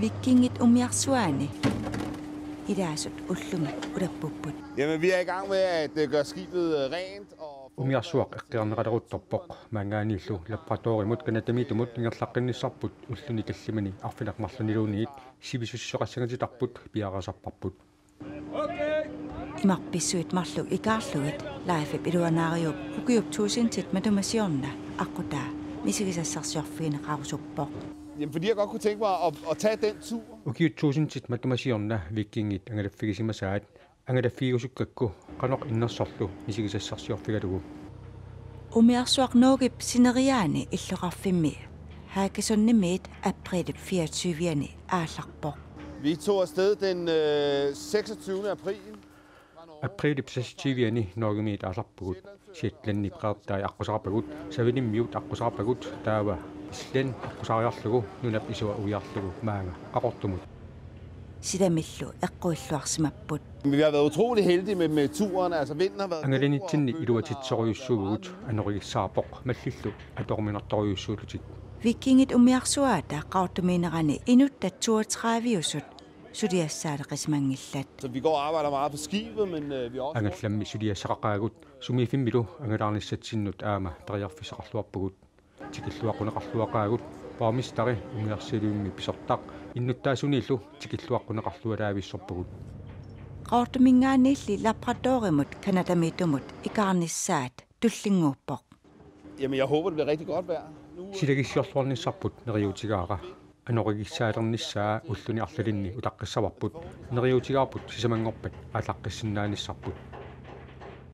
Vikingit umiarsuani. Idaasut ullumi udappupput. Jamen, vi er i gang med at gøre skibet rent og umiarsuaq eqqiarneqaleruttorpoq maangaanillu laboratorimut kanatamitumut ingerlaqqinissarput ulluni kallimani arfinaqmarluniluuniit sivisussoqassangatitarput piaqasarparput. Imarpissuit marlu ikaarlugit laifip iluanaariup ukiuptuusintit matumasiorna aqutaa misigisassarsiorfiineqarusuppoq. Jamen, fordi jeg godt kunne tænke mig at tage den tur. Ukiuttuusintit matumasiorna vikingit angalaffigisimmasaat angalaffiigusukkakku qanoq innersorlu misigisassarsiorfigalugu. Umiarsuaq sineriaani illuqarfimmi haakisonnimiit april 24. aallarpoq. Vi tog afsted den 26. april. April 26. noogimiit aallarpugut siatlanni qaartai aqqusarapagut savinimmiut aqqusarapagut taava islan aqqusariarlugu nunap isua uiarlugu maanga aqortumut. Sidamillu eqquilluarsimapput. Vi har været utrolig heldige med turen. Altså vinden har været. Angalanitsinni iluatitsoruyussuugut anorigissaapoq mallillu atorminertoruyussuulutit. Vikingit umiarsuata qaartumiinerani inutta 32-usut sudiassaaleqismangillat. Så vi går og arbejder meget på skibet, men vi også Angallammi sudiassaqaqaagut sumifimmilu angalaarnissatsinnut aama tariarfisaqarluarpugut tikilluaqquneqarluaqaagut paamistari umiarsiluimmi pisortaq innuttaasunillu tikilluaqquneqarlualaavissorpugut. Qaartumingaanilli laboratorimut kanatamitumut ikaarnissaat tullinguuppoq. Jamen, jeg håber, det bliver rigtig godt vejr. Silagissiorluarnissarput neriutigaara anorigissaaleernissaa ulluni arlalinni utaqqissavarput neriutigaarput sisamangorpat aallaqqissinnaanissarput